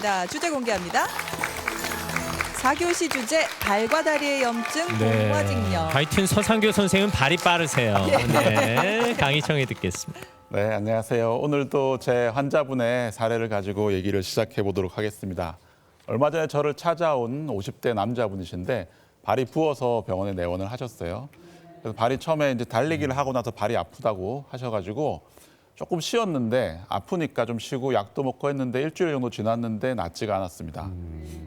자, 주제 공개합니다. 4교시 주제 발과 다리의 염증 봉화직염. 하여튼 서상교 선생님은 발이 빠르세요. 네, 강희청이 듣겠습니다. 네, 안녕하세요. 오늘도 제 환자분의 사례를 가지고 얘기를 시작해 보도록 하겠습니다. 얼마 전에 저를 찾아온 50대 남자분이신데 발이 부어서 병원에 내원을 하셨어요. 그래서 발이 처음에 이제 달리기를 하고 나서 발이 아프다고 하셔가지고 조금 쉬었는데 아프니까 좀 쉬고 약도 먹고 했는데 일주일 정도 지났는데 낫지가 않았습니다.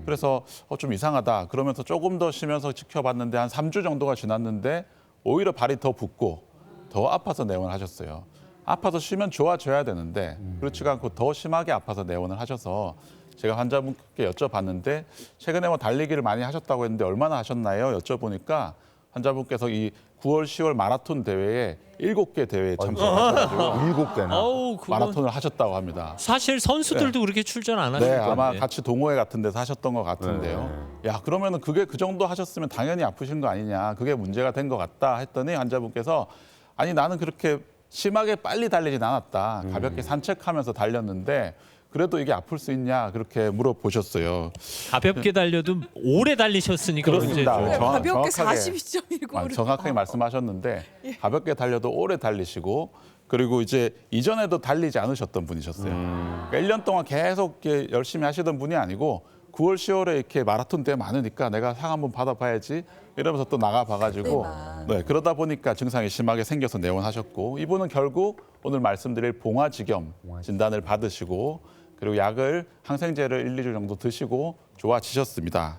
그래서 좀 이상하다. 그러면서 조금 더 쉬면서 지켜봤는데 한 3주 정도가 지났는데 오히려 발이 더 붓고 더 아파서 내원을 하셨어요. 아파서 쉬면 좋아져야 되는데 그렇지가 않고 더 심하게 아파서 내원을 하셔서 제가 환자분께 여쭤봤는데 최근에 뭐 달리기를 많이 하셨다고 했는데 얼마나 하셨나요? 여쭤보니까 환자분께서 이 9월, 10월 마라톤 대회에 7개 대회에 참석하셔가지고 7개나. 어우, 그건 마라톤을 하셨다고 합니다. 사실 선수들도 그렇게 출전 안 하실 네, 건데. 아마 같이 동호회 같은 데서 하셨던 것 같은데요. 야, 그러면은 그게 그 정도 하셨으면 당연히 아프신 거 아니냐. 그게 문제가 된 것 같다 했더니 환자분께서 아니 나는 그렇게 심하게 빨리 달리진 않았다. 가볍게 산책하면서 달렸는데 그래도 이게 아플 수 있냐 그렇게 물어보셨어요. 가볍게 달려도 오래 달리셨으니까 그렇습니다. 문제죠. 가볍게 정확하게 42.19. 정확하게 말씀하셨는데 가볍게 달려도 오래 달리시고 그리고 이제 이전에도 달리지 않으셨던 분이셨어요. 그러니까 1년 동안 계속 이렇게 열심히 하시던 분이 아니고 9월, 10월에 이렇게 마라톤 대회 많으니까 내가 상 한번 받아봐야지 이러면서 또 나가봐가지고 네, 그러다 보니까 증상이 심하게 생겨서 내원하셨고 이분은 결국 오늘 말씀드릴 봉화직염 진단을 받으시고 그리고 약을 항생제를 1, 2주 정도 드시고 좋아지셨습니다.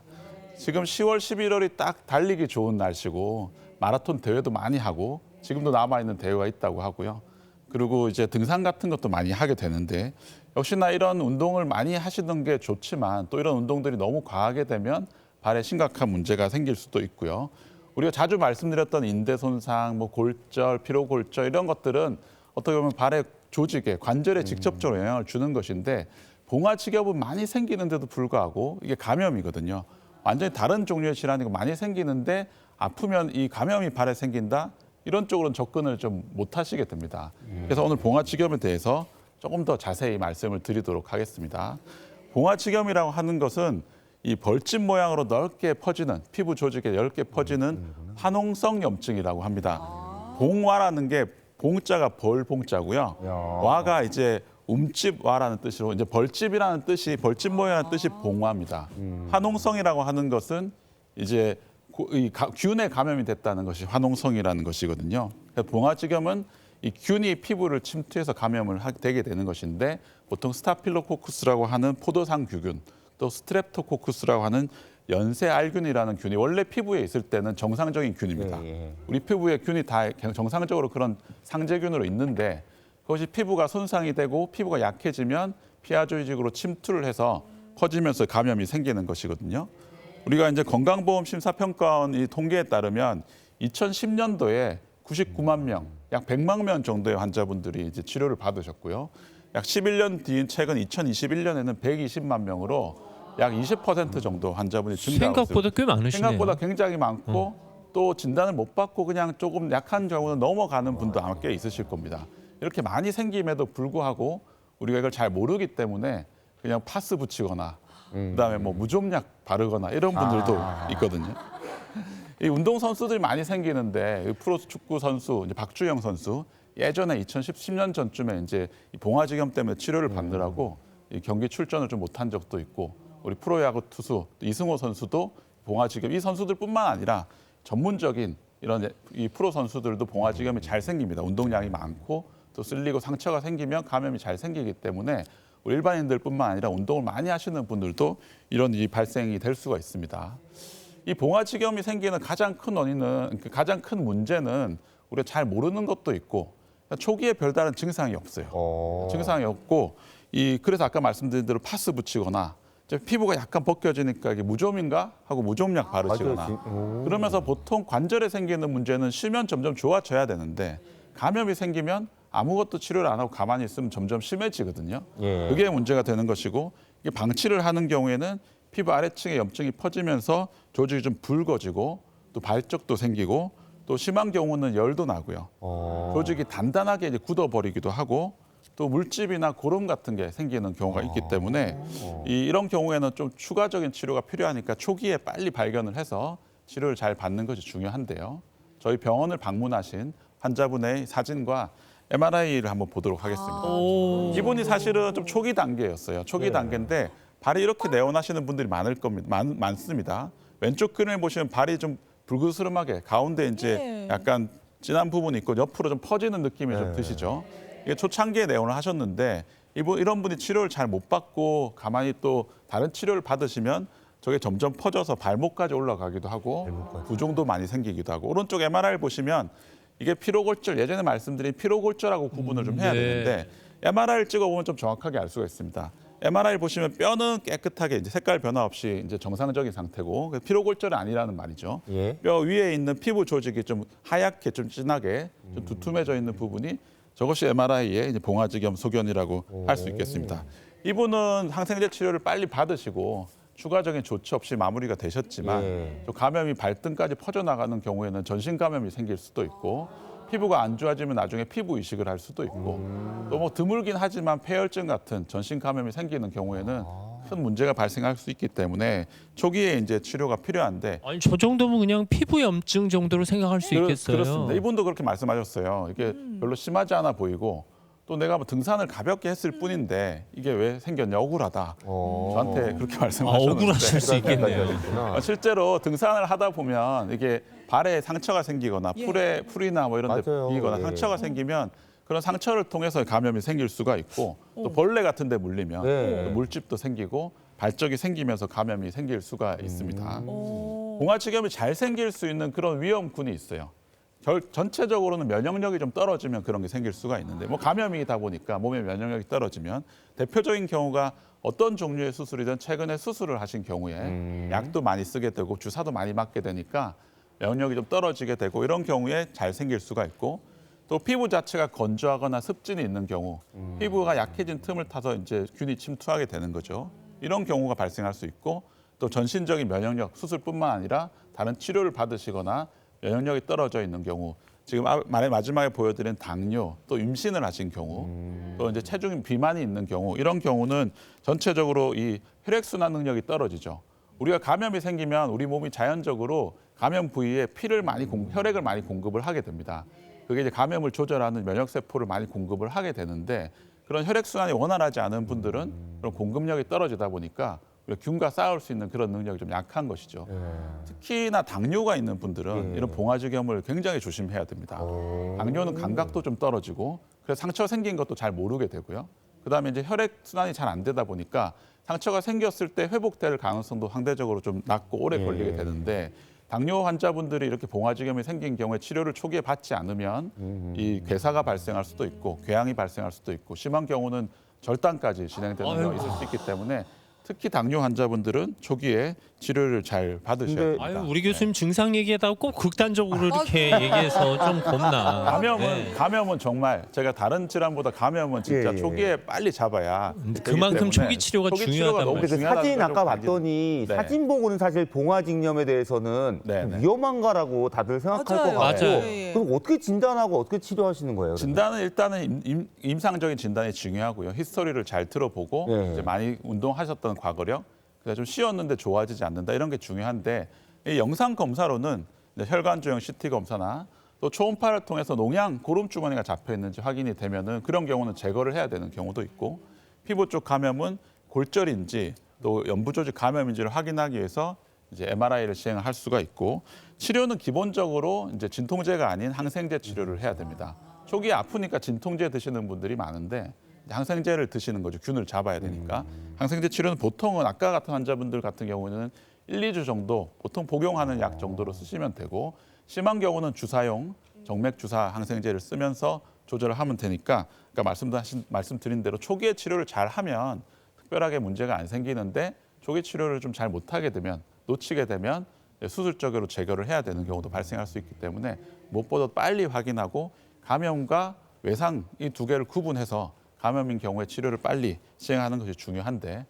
지금 10월, 11월이 딱 달리기 좋은 날씨고 마라톤 대회도 많이 하고 지금도 남아있는 대회가 있다고 하고요. 그리고 이제 등산 같은 것도 많이 하게 되는데 역시나 이런 운동을 많이 하시는 게 좋지만 또 이런 운동들이 너무 과하게 되면 발에 심각한 문제가 생길 수도 있고요. 우리가 자주 말씀드렸던 인대 손상, 뭐 골절, 피로골절 이런 것들은 어떻게 보면 발의 조직에 관절에 직접적으로 영향을 주는 것인데 봉화직염은 많이 생기는데도 불구하고 이게 감염이거든요. 완전히 다른 종류의 질환이고 많이 생기는데 아프면 이 감염이 발에 생긴다? 이런 쪽으로는 접근을 좀 못 하시게 됩니다. 그래서 오늘 봉화직염에 대해서 조금 더 자세히 말씀을 드리도록 하겠습니다. 봉화직염이라고 하는 것은 이 벌집 모양으로 넓게 퍼지는 피부 조직에 넓게 퍼지는 화농성 염증이라고 합니다. 봉화라는 게 봉자가 벌봉자고요. 와가 이제 움집와라는 뜻으로 이제 벌집이라는 뜻이 벌집 모양이라는 뜻이 봉화입니다. 화농성이라고 하는 것은 이제 이 균에 감염이 됐다는 것이 화농성이라는 것이거든요. 봉화직염은 이 균이 피부를 침투해서 감염을 되게 되는 것인데 보통 스타필로코쿠스라고 하는 포도상 규균 또 스트랩토코쿠스라고 하는 연쇄알균이라는 균이 원래 피부에 있을 때는 정상적인 균입니다. 우리 피부에 균이 다 정상적으로 그런 상재균으로 있는데 그것이 피부가 손상이 되고 피부가 약해지면 피하 조직으로 침투를 해서 퍼지면서 감염이 생기는 것이거든요. 우리가 이제 건강보험 심사평가원 이 통계에 따르면 2010년도에 99만 명, 약 100만 명 정도의 환자분들이 이제 치료를 받으셨고요. 약 11년 뒤인 최근 2021년에는 120만 명으로 약 20% 정도 환자분이 증가하고 있어요. 생각보다 꽤 많으시네요. 생각보다 굉장히 많고 또 진단을 못 받고 그냥 조금 약한 경우는 넘어가는 분도 아마 꽤 있으실 겁니다. 이렇게 많이 생김에도 불구하고 우리가 이걸 잘 모르기 때문에 그냥 파스 붙이거나 그다음에 뭐 무좀약 바르거나 이런 분들도 있거든요. 이 운동 선수들이 많이 생기는데 프로 축구 선수 이제 박주영 선수 예전에 2010년 전쯤에 이제 이 봉화직염 때문에 치료를 받느라고 이 경기 출전을 좀 못한 적도 있고 우리 프로야구 투수 이승호 선수도 봉화직염 이 선수들뿐만 아니라 전문적인 이런 이 프로 선수들도 봉화직염이 잘 생깁니다. 운동량이 많고 또 쓸리고 상처가 생기면 감염이 잘 생기기 때문에 우리 일반인들뿐만 아니라 운동을 많이 하시는 분들도 이런 일이 발생이 될 수가 있습니다. 이 봉화직염이 생기는 가장 큰 원인은 가장 큰 문제는 우리가 잘 모르는 것도 있고 초기에 별다른 증상이 없어요. 증상이 없고 그래서 아까 말씀드린 대로 파스 붙이거나 피부가 약간 벗겨지니까 이게 무좀인가 하고 무좀약 바르시거나 그러면서 보통 관절에 생기는 문제는 쉬면 점점 좋아져야 되는데 감염이 생기면 아무것도 치료를 안 하고 가만히 있으면 점점 심해지거든요. 그게 문제가 되는 것이고 이게 방치를 하는 경우에는 피부 아래층에 염증이 퍼지면서 조직이 좀 붉어지고 또 발적도 생기고 또 심한 경우는 열도 나고요. 조직이 단단하게 이제 굳어버리기도 하고 또 물집이나 고름 같은 게 생기는 경우가 있기 때문에 이런 경우에는 좀 추가적인 치료가 필요하니까 초기에 빨리 발견을 해서 치료를 잘 받는 것이 중요한데요. 저희 병원을 방문하신 환자분의 사진과 MRI를 한번 보도록 하겠습니다. 이분이 사실은 좀 초기 단계였어요. 초기 단계인데 발이 이렇게 내원하시는 분들이 많을 겁니다. 많습니다. 왼쪽 그림을 보시면 발이 좀 불그스름하게 가운데 이제 네. 약간 진한 부분이 있고 옆으로 좀 퍼지는 느낌이 좀 드시죠. 이게 초창기에 내원을 하셨는데 이런 분이 치료를 잘 못 받고 가만히 또 다른 치료를 받으시면 저게 점점 퍼져서 발목까지 올라가기도 하고 부종도 많이 생기기도 하고 오른쪽 MRI 보시면 이게 피로골절 예전에 말씀드린 피로골절하고 구분을 좀 해야 네. 되는데 MRI를 찍어보면 좀 정확하게 알 수가 있습니다. MRI 보시면 뼈는 깨끗하게 이제 색깔 변화 없이 이제 정상적인 상태고 피로골절이 아니라는 말이죠. 예. 뼈 위에 있는 피부 조직이 좀 하얗게 좀 진하게 좀 두툼해져 있는 부분이 저것이 MRI의 이제 봉화지겸 소견이라고 할 수 있겠습니다. 이분은 항생제 치료를 빨리 받으시고 추가적인 조치 없이 마무리가 되셨지만 예. 또 감염이 발등까지 퍼져나가는 경우에는 전신 감염이 생길 수도 있고 피부가 안 좋아지면 나중에 피부 이식을 할 수도 있고 또 뭐 드물긴 하지만 폐혈증 같은 전신 감염이 생기는 경우에는 큰 문제가 발생할 수 있기 때문에 초기에 이제 치료가 필요한데 아니 저 정도면 그냥 피부 염증 정도로 생각할 수 있겠어요. 그렇습니다. 이분도 그렇게 말씀하셨어요. 이게 별로 심하지 않아 보이고 또 내가 뭐 등산을 가볍게 했을 뿐인데 이게 왜 생겼냐 억울하다. 저한테 그렇게 말씀하셨는데 억울하실 수 있겠네요. 실제로 등산을 하다 보면 이게 발에 상처가 생기거나 풀이나 뭐 이런 데 맞아요. 비거나 예. 상처가 생기면 그런 상처를 통해서 감염이 생길 수가 있고 또 벌레 같은 데 물리면 네. 또 물집도 생기고 발적이 생기면서 감염이 생길 수가 있습니다. 오. 봉화지겸이 잘 생길 수 있는 그런 위험군이 있어요. 전체적으로는 면역력이 좀 떨어지면 그런 게 생길 수가 있는데 뭐 감염이다 보니까 몸의 면역력이 떨어지면 대표적인 경우가 어떤 종류의 수술이든 최근에 수술을 하신 경우에 약도 많이 쓰게 되고 주사도 많이 맞게 되니까 면역력이 좀 떨어지게 되고 이런 경우에 잘 생길 수가 있고 또 피부 자체가 건조하거나 습진이 있는 경우 피부가 약해진 틈을 타서 이제 균이 침투하게 되는 거죠. 이런 경우가 발생할 수 있고 또 전신적인 면역력 수술뿐만 아니라 다른 치료를 받으시거나 면역력이 떨어져 있는 경우 지금 마지막에 보여드린 당뇨 또 임신을 하신 경우 또 이제 체중 비만이 있는 경우 이런 경우는 전체적으로 이 혈액순환 능력이 떨어지죠. 우리가 감염이 생기면 우리 몸이 자연적으로 감염 부위에 혈액을 많이 공급을 하게 됩니다. 그게 이제 감염을 조절하는 면역세포를 많이 공급을 하게 되는데 그런 혈액순환이 원활하지 않은 분들은 그런 공급력이 떨어지다 보니까 우리가 균과 싸울 수 있는 그런 능력이 좀 약한 것이죠. 특히나 당뇨가 있는 분들은 이런 봉화지겸을 굉장히 조심해야 됩니다. 당뇨는 감각도 좀 떨어지고 그래서 상처 생긴 것도 잘 모르게 되고요. 그다음에 이제 혈액순환이 잘 안 되다 보니까 상처가 생겼을 때 회복될 가능성도 상대적으로 좀 낮고 오래 걸리게 되는데 당뇨 환자분들이 이렇게 봉화지겸이 생긴 경우에 치료를 초기에 받지 않으면 이 괴사가 발생할 수도 있고 궤양이 발생할 수도 있고 심한 경우는 절단까지 진행되는 경우가 있을 수 있기 때문에 특히 당뇨 환자분들은 초기에 치료를 잘 받으셔야 근데- 됩니다. 아유 우리 교수님 증상 얘기하다가 꼭 극단적으로 이렇게 얘기해서 좀 겁나. 네. 감염은 정말 제가 다른 질환보다 감염은 진짜 예, 예. 초기에 빨리 잡아야 되기 그만큼 때문에 초기 치료가 중요하단 너무 말이에요. 근데 그 중요하다는 사진 걸 아까 좀 봤더니 네. 사진 보고는 사실 봉화직염에 대해서는 네, 네. 위험한가라고 다들 생각할 것 같고 맞아요. 예, 예. 그럼 어떻게 진단하고 어떻게 치료하시는 거예요? 그러면? 진단은 일단은 임상적인 진단이 중요하고요. 히스토리를 잘 들어보고 예. 이제 많이 운동하셨던 과거력, 그래서 좀 쉬었는데 좋아지지 않는다 이런 게 중요한데 이 영상 검사로는 이제 혈관 조형 CT 검사나 또 초음파를 통해서 농양 고름 주머니가 잡혀 있는지 확인이 되면은 그런 경우는 제거를 해야 되는 경우도 있고 피부 쪽 감염은 골절인지 또 연부 조직 감염인지를 확인하기 위해서 이제 MRI를 시행할 수가 있고 치료는 기본적으로 이제 진통제가 아닌 항생제 치료를 해야 됩니다. 초기에 아프니까 진통제 드시는 분들이 많은데 항생제를 드시는 거죠. 균을 잡아야 되니까. 항생제 치료는 보통은 아까 같은 환자분들 같은 경우는 1, 2주 정도 보통 복용하는 약 정도로 쓰시면 되고 심한 경우는 주사용 정맥 주사 항생제를 쓰면서 조절을 하면 되니까 말씀드린 대로 초기에 치료를 잘 하면 특별하게 문제가 안 생기는데 초기 치료를 좀 잘 못하게 되면 놓치게 되면 수술적으로 제거를 해야 되는 경우도 발생할 수 있기 때문에 무엇보다 빨리 확인하고 감염과 외상 이 두 개를 구분해서 감염인 경우에 치료를 빨리 시행하는 것이 중요한데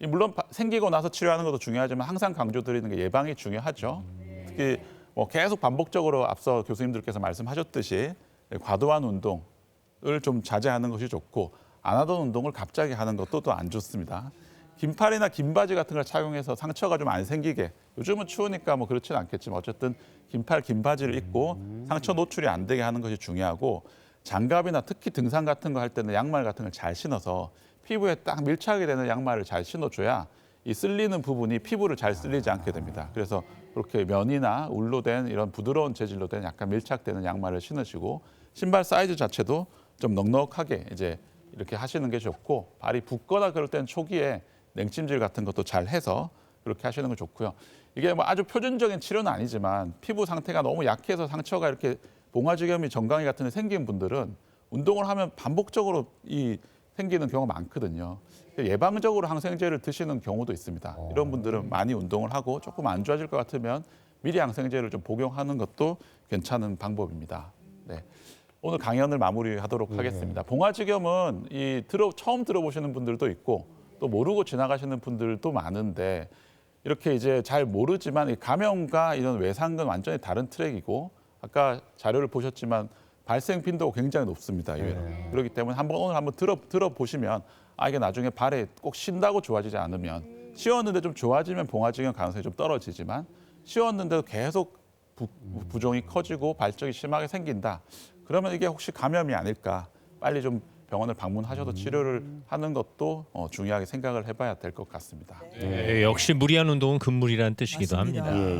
물론 생기고 나서 치료하는 것도 중요하지만 항상 강조드리는 게 예방이 중요하죠. 특히 뭐 계속 반복적으로 앞서 교수님들께서 말씀하셨듯이 과도한 운동을 좀 자제하는 것이 좋고 안 하던 운동을 갑자기 하는 것도 또 안 좋습니다. 긴팔이나 긴 바지 같은 걸 착용해서 상처가 좀 안 생기게, 요즘은 추우니까 뭐 그렇지는 않겠지만 어쨌든 긴팔, 긴 바지를 입고 상처 노출이 안 되게 하는 것이 중요하고, 장갑이나 특히 등산 같은 거 할 때는 양말 같은 걸 잘 신어서 피부에 딱 밀착이 되는 양말을 잘 신어줘야 이 쓸리는 부분이 피부를 잘 쓸리지 않게 됩니다. 그래서 그렇게 면이나 울로 된 이런 부드러운 재질로 된 약간 밀착되는 양말을 신으시고, 신발 사이즈 자체도 좀 넉넉하게 이제 이렇게 하시는 게 좋고, 발이 붓거나 그럴 땐 초기에 냉찜질 같은 것도 잘 해서 그렇게 하시는 게 좋고요. 이게 뭐 아주 표준적인 치료는 아니지만 피부 상태가 너무 약해서 상처가 이렇게 봉화지겸이 정강이 같은 데 생긴 분들은 운동을 하면 반복적으로 생기는 경우가 많거든요. 예방적으로 항생제를 드시는 경우도 있습니다. 이런 분들은 많이 운동을 하고 조금 안 좋아질 것 같으면 미리 항생제를 좀 복용하는 것도 괜찮은 방법입니다. 네. 오늘 강연을 마무리하도록 하겠습니다. 봉화지겸은 처음 들어보시는 분들도 있고 또 모르고 지나가시는 분들도 많은데, 이렇게 이제 잘 모르지만 이 감염과 이런 외상은 완전히 다른 트랙이고, 아까 자료를 보셨지만 발생 빈도가 굉장히 높습니다. 그렇기 때문에 오늘 한번 들어보시면 이게 나중에 발에 꼭 쉰다고 좋아지지 않으면, 씌웠는데 좀 좋아지면 봉화지겸 가능성이 좀 떨어지지만 씌웠는데도 계속 부종이 커지고 발적이 심하게 생긴다. 그러면 이게 혹시 감염이 아닐까, 빨리 좀 병원을 방문하셔도 치료를 하는 것도 중요하게 생각을 해봐야 될 것 같습니다. 역시 무리한 운동은 금물이라는 뜻이기도 맞습니다. 합니다.